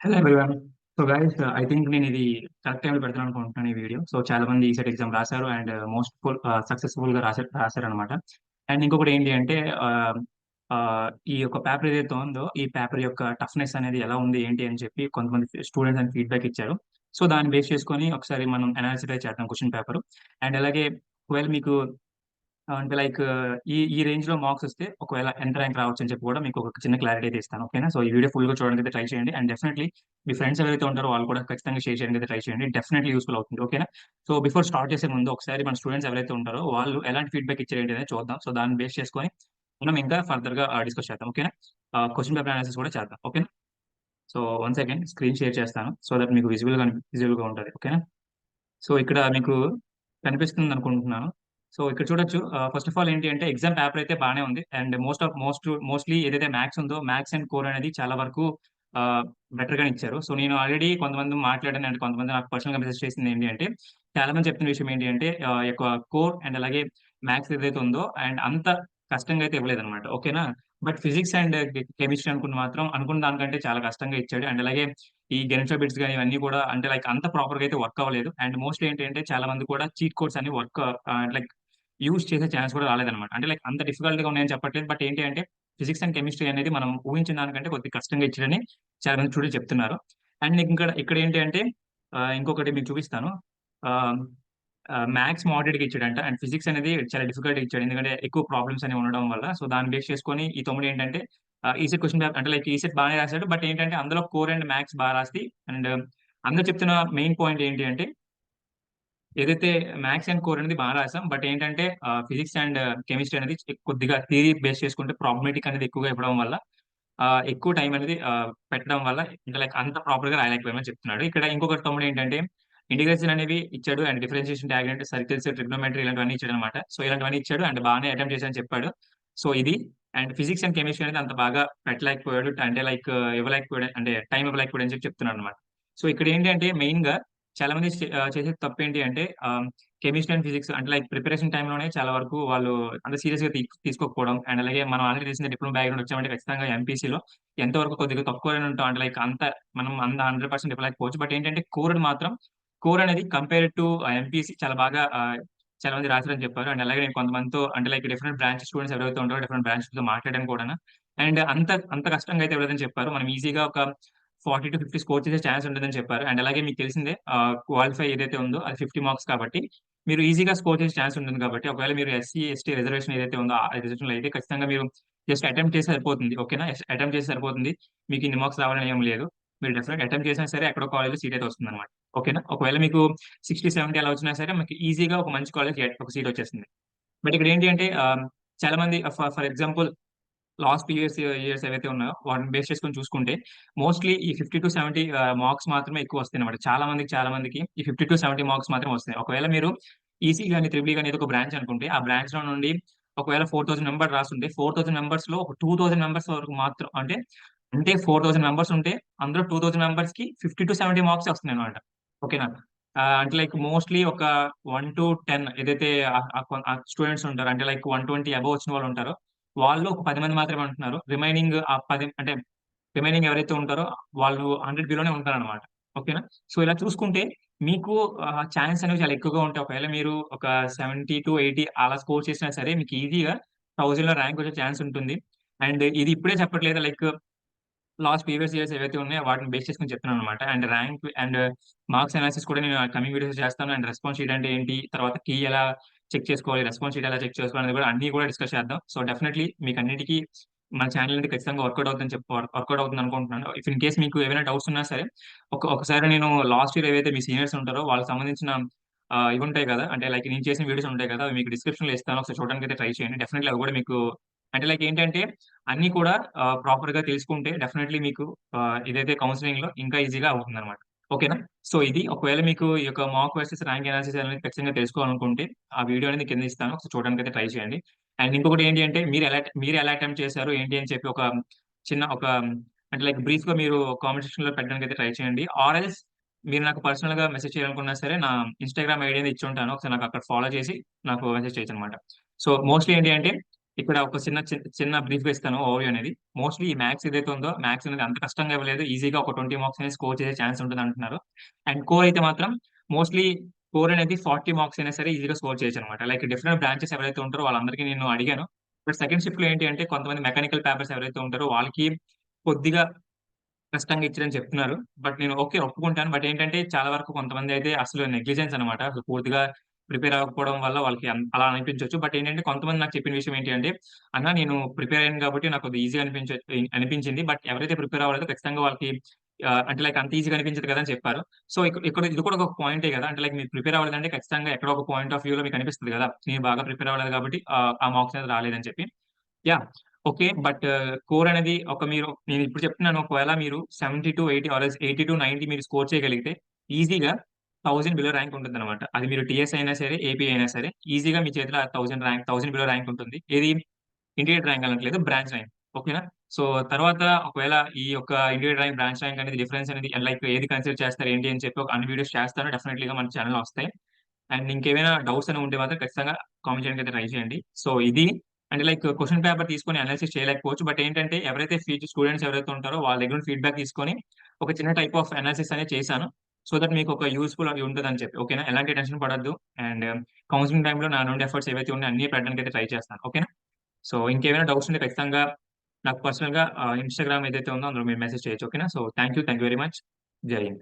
Hello everyone. So guys, I think నేను ఇది correct టైంలో పెడతాను అనుకుంటున్నాను ఈ వీడియో. సో చాలా మంది ఈ సెట్ ఎగ్జామ్ రాశారు అండ్ మోస్ట్ సక్సెస్ఫుల్ గా రాశారనమాట. అండ్ ఇంకొకటి ఏంటి అంటే ఆ, ఆ, ఈ యొక్క పేపర్ ఏదైతే ఉందో ఈ పేపర్ యొక్క టఫ్నెస్ అనేది ఎలా ఉంది ఏంటి అని చెప్పి కొంతమంది స్టూడెంట్స్ అని ఫీడ్బ్యాక్ ఇచ్చారు. సో దాన్ని బేస్ చేసుకొని ఒకసారి మనం అనాలిసిస్ చేద్దాం క్వశ్చన్ పేపర్. అండ్ అలాగే ఒకవేళ మీకు అంటే లైక్ ఈ ఈ రేంజ్ లో మార్క్స్ వస్తే ఒకవేళ ఎంత ర్యాంక్ రావచ్చు అని చెప్పి కూడా మీకు ఒక చిన్న క్లారిటీ అయితే ఇస్తాను. ఓకేనా? సో ఈ వీడియో ఫుల్ గా చూడడానికి అయితే ట్రై చేయండి. అండ్ డెఫినెట్లీ మీ ఫ్రెండ్స్ ఎవరైతే ఉంటారో వాళ్ళు కూడా ఖచ్చితంగా షేర్ చేయడానికి అయితే ట్రై చేయండి. డెఫినెట్లీ యూస్ఫుల్ అవుతుంది. ఓకేనా? సో బిఫోర్ స్టార్ట్ చేసే ముందు ఒకసారి మన స్టూడెంట్స్ ఎవరైతే ఉంటారో వాళ్ళు ఎలాంటి ఫీడ్బ్యాక్ ఇచ్చారు ఏంటి అనేది చూద్దాం. సో దాన్ని బేస్ చేసుకొని మనం ఇంకా ఫర్దర్ గా డిస్కస్ చేద్దాం. ఓకేనా? క్వశ్చన్ పేపర్ అనాలిసిస్ కూడా చేద్దాం. ఓకేనా? So one second screen share చేస్తాను సో దట్ మీకు విజువల్ గా ఉంటుంది. ఓకేనా? సో ఇక్కడ మీకు కనిపిస్తుంది అనుకుంటున్నాను. సో ఇక్కడ చూడొచ్చు. ఫస్ట్ ఆఫ్ ఆల్ ఏంటి అంటే ఎగ్జామ్ పేపర్ అయితే బాగానే ఉంది. అండ్ మోస్ట్లీ ఏదైతే మ్యాథ్స్ ఉందో మ్యాథ్స్ అండ్ కోర్ అనేది చాలా వరకు బెటర్ గానే ఇచ్చారు. సో నేను ఆల్రెడీ కొంతమంది మాట్లాడాను అండ్ కొంతమంది నాకు పర్సనల్ గా మెసేజ్ చేసింది ఏంటి అంటే చాలా మంది చెప్తున్న విషయం ఏంటి అంటే ఈ యొక్క కోర్ అండ్ అలాగే మ్యాథ్స్ ఏదైతే ఉందో అండ్ అంత కష్టంగా అయితే ఇవ్వలేదు అనమాట. ఓకేనా? బట్ ఫిజిక్స్ అండ్ కెమిస్ట్రీ అనుకున్న దానికంటే చాలా కష్టంగా ఇచ్చాడు. అండ్ అలాగే ఈ గెనిటల్ బిట్స్ కానీ ఇవన్నీ కూడా అంటే లైక్ అంత ప్రాపర్ గా అయితే వర్క్ అవ్వలేదు. అండ్ మోస్ట్లీ ఏంటంటే చాలా మంది కూడా చీట్ కోడ్స్ అని వర్క్ లైక్ యూజ్ చేసే ఛాన్స్ కూడా రాలేదన్నమాట. అంటే లైక్ అంత డిఫికల్ట్ గా ఉన్నాయని చెప్పట్లేదు. బట్ ఏంటి అంటే ఫిజిక్స్ అండ్ కెమిస్ట్రీ అనేది మనం ఊహించిన దానికంటే కొద్దిగా కష్టంగా ఇచ్చారని చాలా మంది స్టూడెంట్స్ చెప్తున్నారు. అండ్ నీకు ఇక్కడ ఏంటి అంటే ఇంకొకటి మీకు చూపిస్తాను. మ్యాథ్స్ మోడరేట్ గా ఇచ్చాడంట అండ్ ఫిజిక్స్ అనేది చాలా డిఫికల్ట్ ఇచ్చాడు. ఎందుకంటే ఎక్కువ ప్రాబ్లమ్స్ అనేవి ఉండడం వల్ల. సో దాన్ని బేస్ చేసుకొని ఈ తమ్ముడు ఏంటంటే ఈసెట్ క్వశ్చన్ పేపర్ అంటే లైక్ ఈసెట్ బాగానే రాశాడు. బట్ ఏంటంటే అందులో కోర్ అండ్ మ్యాథ్స్ బాగా రాసి అండ్ అందరూ చెప్తున్న మెయిన్ పాయింట్ ఏంటి అంటే ఏదైతే మ్యాథ్స్ అండ్ కోర్ అనేది బాగా రాసాం. బట్ ఏంటంటే ఫిజిక్స్ అండ్ కెమిస్ట్రీ అనేది కొద్దిగా థియరీ బేస్ చేసుకుంటే ప్రాబ్లమేటిక్ అనేది ఎక్కువగా ఇవ్వడం వల్ల ఎక్కువ టైం అనేది పెట్టడం వల్ల ఇంకా లైక్ అంత ప్రాపర్ గా రాయలేకపోయామని చెప్తున్నాడు. ఇక్కడ ఇంకొకటి తమ్ముడు ఏంటంటే ఇంటిగ్రేషన్ అనేవి ఇచ్చాడు and differentiation diagram circles trigonometry ఇలాంటివన్నీ ఇచ్చాడు అనమాట. సో ఇలాంటివన్నీ ఇచ్చాడు అండ్ బాగానే అటెంప్ట్ చేశానని చెప్పాడు. సో ఇది అండ్ ఫిజిక్స్ అండ్ కెమిస్ట్రీ అనేది అంత బాగా పెట్టలేకపోయాడు అంటే లైక్ ఇవ్వలేకపోయాడు అంటే టైం ఇవ్వలేకపోయాడు అని చెప్పి చెప్తున్నాడు అనమాట. సో ఇక్కడ ఏంటంటే మెయిన్ గా చాలా మంది చేసే తప్పు ఏంటి అంటే కెమిస్ట్రీ అండ్ ఫిజిక్స్ అంటే లైక్ ప్రిపరేషన్ టైంలోనే చాలా వరకు వాళ్ళు అంత సీరియస్ గా తీసుకోకపోవడం అండ్ అలాగే మనం ఆల్రెడీ తెలిసిన డిప్లొమా బ్యాక్గ్రౌండ్ వచ్చామంటే ఖచ్చితంగా ఎంపీసీలో ఎంతవరకు కొద్దిగా తక్కువనే ఉంటాం అంటే లైక్ అంత మనం అంత 100% ఇవ్వలేకపోవచ్చు. బట్ ఏంటంటే కోర్ అనేది కంపేర్ టు ఎంపీసీ చాలా బాగా చాలా మంది రాశారని చెప్పారు. అండ్ అలాగే నేను కొంతమందితో అంటే లైక్ డిఫరెంట్ బ్రాంచ్ స్టూడెంట్స్ ఎవరైతే ఉంటారో డిఫరెంట్ బ్రాంచ్ తో మాట్లాడడం కూడా అండ్ అంత కష్టంగా అయితే ఇవ్వలేదని చెప్పారు. మనం ఈజీగా ఒక 40 to 50 స్కోర్ చేసే ఛాన్స్ ఉంటుందని చెప్పారు. అండ్ అలాగే మీకు తెలిసిందే క్వాలిఫై ఏదైతే ఉందో అది 50 మార్క్స్ కాబట్టి మీరు ఈజీగా స్కోర్ చేసే ఛాన్స్ ఉంటుంది కాబట్టి ఒకవేళ మీరు ఎస్సీ ఎస్టీ రిజర్వేషన్ ఏదైతే ఉందో ఆ రిజర్వేషన్ అయితే ఖచ్చితంగా మీరు జస్ట్ అటెంప్ట్ చేసి సరిపోతుంది. ఓకేనా? అటెంప్ట్ చేసి సరిపోతుంది. మీకు ఇన్ని మార్క్స్ రావాలని ఏం లేదు. మీరు డెఫినెట్ అటెంప్ట్ చేసినా సరే ఎక్కడో కాలేజ్ సీట్ అయితే వస్తుంది అనమాట. ఓకేనా? ఒకవేళ మీకు 60, 70 అలా వచ్చినా సరే మీకు ఈజీగా ఒక మంచి కాలేజ్ ఒక సీట్ వచ్చేస్తుంది. బట్ ఇక్కడ ఏంటి అంటే చాలా మంది ఫర్ ఎగ్జాంపుల్ లాస్ట్ ఇయర్స్ ఏవైతే ఉన్నాయో వాటిని బేస్ చేసుకొని చూసుకుంటే మోస్ట్లీ ఈ 50 to 70 మార్క్స్ మాత్రమే ఎక్కువ వస్తాయి అనమాట. చాలా మందికి ఈ 50 to 70 మార్క్స్ మాత్రమే వస్తాయి. ఒకవేళ మీరు ఈసీ కానీ త్రిబుల్ కానీ ఏదో ఒక బ్రాంచ్ అనుకుంటే ఆ బ్రాంచ్ లో నుండి ఒకవేళ 4000 మెంబర్ రాస్తుంటే 4000 మెంబర్స్ లో ఒక 2000 మెంబర్స్ వరకు మాత్రం అంటే 4000 మెంబర్స్ ఉంటే అందులో 2000 మెంబర్స్ కి 50 to 70 మార్క్స్ వస్తున్నాయి అనమాట. ఓకేనా? అంటే లైక్ మోస్ట్లీ ఒక 1 to 10 ఏదైతే స్టూడెంట్స్ ఉంటారో అంటే లైక్ 120 అబవ్ వచ్చిన వాళ్ళు ఉంటారో వాళ్ళు ఒక 10 మంది మాత్రమే ఉంటున్నారు. రిమైనింగ్ ఆ 10 అంటే రిమైనింగ్ ఎవరైతే ఉంటారో వాళ్ళు 100 బిలోనే ఉంటారన్నమాట. ఓకేనా? సో ఇలా చూసుకుంటే మీకు ఛాన్స్ అనేవి చాలా ఎక్కువగా ఉంటాయి. ఒకవేళ మీరు ఒక 70 to 80 అలా స్కోర్ చేసినా సరే మీకు ఈజీగా 1000 లో ర్యాంక్ వచ్చే ఛాన్స్ ఉంటుంది. అండ్ ఇది ఇప్పుడే చెప్పట్లేదు. లైక్ లాస్ట్ ప్రీవియస్ ఇయర్స్ ఏవైతే ఉన్నాయో వాటిని బేస్ చేసుకొని చెప్తున్నాను అనమాట. And rank and marks analysis కూడా నేను కమింగ్ వీడియోస్ చేస్తాను. అండ్ రెస్పాన్స్ షీట్ అంటే ఏంటి, తర్వాత కీ ఎలా చెక్ చేసుకోవాలి, రెస్పాన్స్ షీట్ ఎలా చెక్ చేసుకోవాలి అనేది కూడా అన్ని కూడా డిస్కస్ చేద్దాం. సో డెఫినెట్లీ మీకు అన్నిటికీ మన ఛానల్ అనేది ఖచ్చితంగా వర్కౌట్ అవుతుంది అనుకుంటున్నాను. ఇఫ్ ఇన్ కేస్ మీకు ఏమైనా డౌట్స్ ఉన్నా సరే ఒకసారి నేను లాస్ట్ ఇయర్ ఏవైతే మీ సీనియర్స్ ఉంటారో వాళ్ళకి సంబంధించిన ఇవి ఉంటాయి కదా, అంటే లైక్ నేను చేసిన వీడియోస్ ఉంటాయి కదా, అవి మీకు డిస్క్రిప్షన్ లో ఇస్తాను. ఒకసారి చూడడానికి అయితే ట్రై చేయండి. డెఫినెట్లీ అవి కూడా మీకు అంటే లైక్ ఏంటంటే అన్ని కూడా ప్రాపర్ గా తెలుసుకుంటే డెఫినెట్లీ మీకు ఇదైతే కౌన్సిలింగ్ లో ఇంకా ఈజీగా అవుతుంది అనమాట. ఓకేనా? సో ఇది ఒకవేళ మీకు ఈ యొక్క మాక్ వర్సెస్ ర్యాంక్ అనాలిసిస్ అనేది ఖచ్చితంగా తెలుసుకోవాలనుకుంటే ఆ వీడియో అనేది కింద ఇస్తాను. ఒకసారి చూడడానికి అయితే ట్రై చేయండి. అండ్ ఇంకొకటి ఏంటి అంటే మీరు ఎలా అటెంప్ట్ చేశారు ఏంటి అని చెప్పి ఒక చిన్న అంటే లైక్ బ్రీఫ్ గా మీరు కామెంట్ సెక్షన్ లో పెట్టడానికి అయితే ట్రై చేయండి. ఆర్ఎల్స్ మీరు నాకు పర్సనల్ గా మెసేజ్ చేయాలనుకున్నా సరే నా ఇన్స్టాగ్రామ్ ఐడి అనేది ఇచ్చి ఉంటాను. ఒకసారి నాకు అక్కడ ఫాలో చేసి నాకు మెసేజ్ చేయొచ్చు అనమాట. సో మోస్ట్లీ ఏంటి అంటే ఇక్కడ ఒక చిన్న బ్రీఫ్‌గా ఇస్తాను ఓవర్‌వ్యూ అనేది. మోస్ట్‌లీ ఈ మ్యాథ్స్ ఏదైతే ఉందో, మ్యాథ్స్ అనేది అంత కష్టంగా ఇవ్వలేదు. ఈజీగా ఒక 20 మార్క్స్ అనేది స్కోర్ చేసే ఛాన్స్ ఉంటదంటున్నారు. అండ్ కోర్ అయితే మాత్రం మోస్ట్‌లీ కోర్ అనేది 40 మార్క్స్ అయినా సరే ఈజీగా స్కోర్ చేయొచ్చనమాట. లైక్ డిఫరెంట్ బ్రాంచెస్ ఎవరైతే ఉంటారో వాళ్ళందరికీ నేను అడిగాను. బట్ సెకండ్ షిఫ్ట్‌లో ఏంటి అంటే కొంతమంది మెకానికల్ పేపర్స్ ఎవరైతే ఉంటారో వాళ్ళకి కొద్దిగా కష్టంగా ఇచ్చారని చెప్తున్నారు. బట్ నేను ఓకే. ఒప్పుకుంటాను. బట్ ఏంటంటే చాలా వరకు కొంతమందయితే అసలు నెగ్లిజెన్స్ అనమాట. అసలు పూర్తిగా ప్రిపేర్ అవ్వకపోవడం వల్ల వాళ్ళకి అలా అనిపించొచ్చు. బట్ ఏంటంటే కొంతమంది నాకు చెప్పిన విషయం ఏంటి అంటే, "అన్న నేను ప్రిపేర్ అయ్యాను కాబట్టి నాకు కొద్దిగా ఈజీగా అనిపించింది. బట్ ఎవరైతే ప్రిపేర్ అవ్వలేదో ఖచ్చితంగా వాళ్ళకి అంటే లైక్ అంత ఈజీగా అనిపించదు కదా!" అని చెప్పారు. సో, ఇక్కడ ఇది కూడా ఒక పాయింటే కదా! అంటే లైక్ మీరు ప్రిపేర్ అవ్వలేదంటే ఖచ్చితంగా ఎక్కడో ఒక పాయింట్ ఆఫ్ వ్యూలో మీకు అనిపిస్తది కదా! నేను బాగా ప్రిపేర్ అవ్వలేదు కాబట్టి ఆ మార్క్స్ అనేది రాలేదని చెప్పి. యాహ్! ఓకే. బట్ కోర్ అనేది నేనిప్పుడు చెప్తున్నాను. ఒకవేళ మీరు 70-80 ఆర్ ఎల్స్ 80-90 మీరు స్కోర్ చేయగలిగితే ఈజీగా 1000 బిలో ర్యాంక్ ఉంటుందన్నమాట. అది మీరు టీఎస్ అయినా సరే, ఏపీ అయినా సరే ఈజీగా మీ చేతిలో ఆ 1000 బిలో ర్యాంక్ ఉంటుంది. ఏది ఇంటిగ్రేటెడ్ ర్యాంక్ అనట్లేదు. Branch rank. ఓకేనా? సో, తర్వాత ఒకవేళ ఈ యొక్క ఇంటిగ్రేటెడ్ ర్యాంక్, బ్రాంచ్ ర్యాంక్ అనేది డిఫరెన్స్ అనేది లైక్ ఏది కన్సిడర్ చేస్తారు ఏంటి అని చెప్పి అన్ని వీడియోస్ చేస్తాను. డెఫినెట్‌లీగా మన ఛానెల్‌లో వస్తాయి. అండ్ ఇంకేమైనా డౌట్స్ అనేవి ఉంటే మాత్రం ఖచ్చితంగా కామెంట్ చేయడానికైతే ట్రై చేయండి. సో, ఇది అంటే లైక్ క్వెషన్ పేపర్ తీసుకొని అనాలిసిస్ చేయలేకపోవచ్చు. బట్ ఏంటంటే ఎవరైతే స్టూడెంట్స్ ఎవరైతే ఉంటారో వాళ్ళ దగ్గర నుండి ఫీడ్‌బ్యాక్ తీసుకొని ఒక చిన్న టైప్ ఆఫ్ అనాలిసిస్ అనేది చేశాను. సో దట్ మీకు ఒక యూజ్‌ఫుల్ అది ఉంటదని చెప్పి. ఓకేనా? ఎలాంటి టెన్షన్ పడొద్దు. అండ్ కౌన్సెలింగ్ టైమ్‌లో నా నుండి ఎఫర్ట్స్ ఏవైతే ఉన్నాయో అన్నీ పెట్టడానికైతే ట్రై చేస్తాను. ఓకేనా? సో ఇంకేమైనా డౌట్స్ ఉంటే ఖచ్చితంగా నాకు పర్సనల్‌గా ఇన్‌స్టాగ్రామ్ ఏదైతే ఉందో అందులో మీరు మెసేజ్ చేయొచ్చు. ఓకేనా? So thank you very much. జై హింద్.